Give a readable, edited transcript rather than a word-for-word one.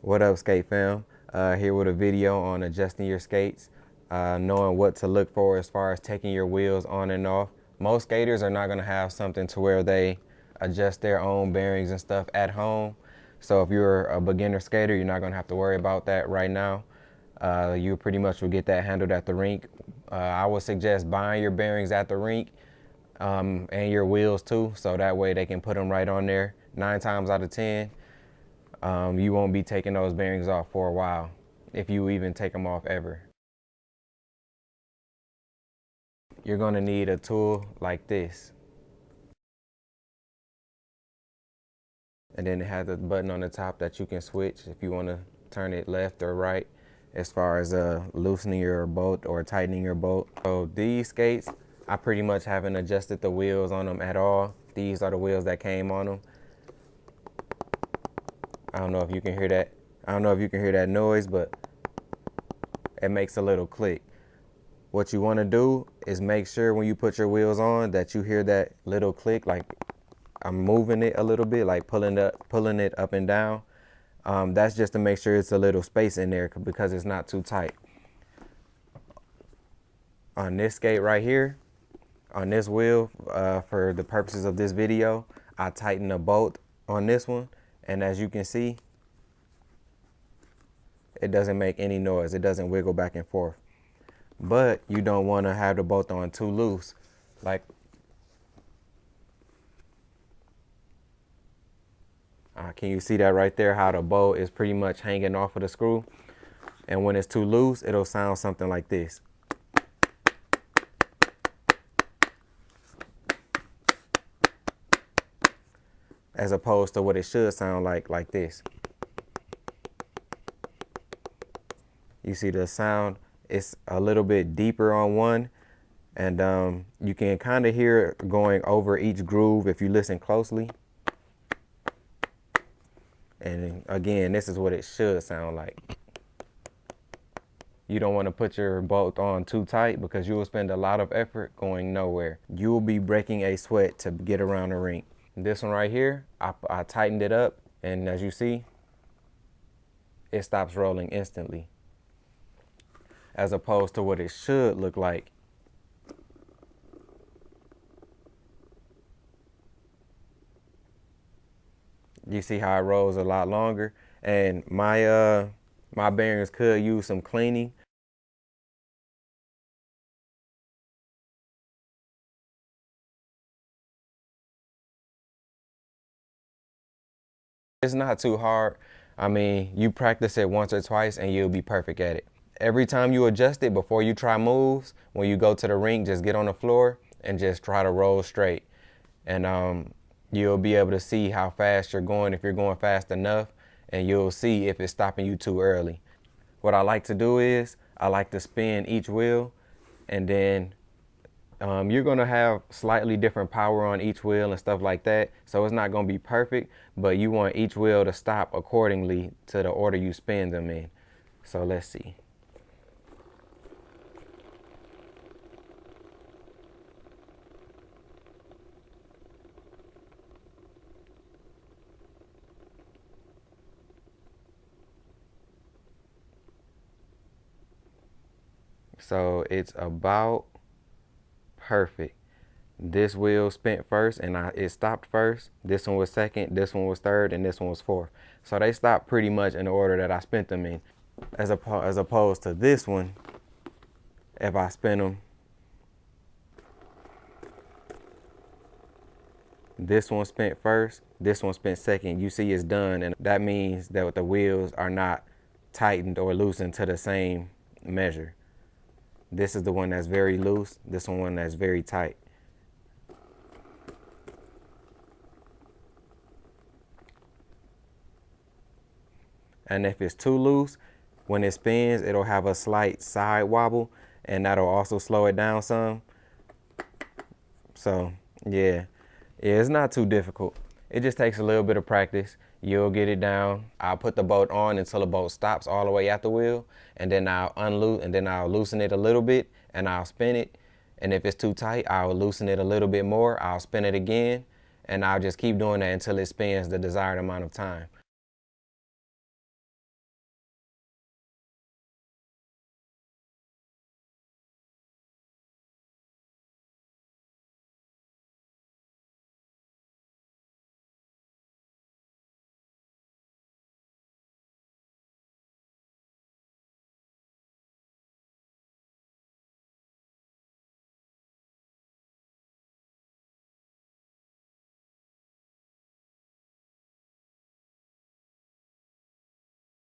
What up, skate fam? Here with a video on adjusting your skates, knowing what to look for as far as taking your wheels on and off. Most skaters are not going to have something to where they adjust their own bearings and stuff at home. So if you're a beginner skater, you're not going to have to worry about that right now. You pretty much will get that handled at the rink. I would suggest buying your bearings at the rink and your wheels too, so that way they can put them right on there. 9 times out of 10, you won't be taking those bearings off for a while, if you even take them off ever. You're gonna need a tool like this. And then it has a button on the top that you can switch if you wanna turn it left or right as far as loosening your bolt or tightening your bolt. So these skates, I pretty much haven't adjusted the wheels on them at all. These are the wheels that came on them. I don't know if you can hear that. I don't know if you can hear that noise, but it makes a little click. What you want to do is make sure when you put your wheels on that you hear that little click, like I'm moving it a little bit, like pulling it up and down. That's just to make sure it's a little space in there because it's not too tight. On this skate right here, on this wheel, for the purposes of this video, I tighten the bolt on this one. And as you can see, it doesn't make any noise. It doesn't wiggle back and forth. But you don't want to have the bolt on too loose. Like, can you see that right there? How the bolt is pretty much hanging off of the screw. And when it's too loose, it'll sound something like this. As opposed to what it should sound like this. You see the sound, it's a little bit deeper on one, and you can kind of hear it going over each groove if you listen closely. And again, this is what it should sound like. You don't want to put your bolt on too tight because you will spend a lot of effort going nowhere. You will be breaking a sweat to get around the rink. This one right here, I tightened it up, and as you see, it stops rolling instantly. As opposed to what it should look like. You see how it rolls a lot longer, and my my bearings could use some cleaning. It's not too hard. I mean, you practice it once or twice and you'll be perfect at it. Every time you adjust it before you try moves, when you go to the rink, just get on the floor and just try to roll straight. And you'll be able to see how fast you're going, if you're going fast enough, and you'll see if it's stopping you too early. What I like to do is I like to spin each wheel, and then you're going to have slightly different power on each wheel and stuff like that. So it's not going to be perfect, but you want each wheel to stop accordingly to the order you spin them in. So let's see. So it's about perfect. This wheel spent first and it stopped first. This one was second, this one was third, and this one was fourth. So they stopped pretty much in the order that I spent them in. As opposed to this one, if I spin them, this one spent first, this one spent second. You see it's done, and that means that the wheels are not tightened or loosened to the same measure. This is the one that's very loose, this one that's very tight. And if it's too loose, when it spins, it'll have a slight side wobble, and that'll also slow it down some. So yeah, it's not too difficult. It just takes a little bit of practice. You'll get it down. I'll put the bolt on until the bolt stops all the way at the wheel, and then I'll I'll loosen it a little bit, and I'll spin it. And if it's too tight, I'll loosen it a little bit more. I'll spin it again, and I'll just keep doing that until it spins the desired amount of time.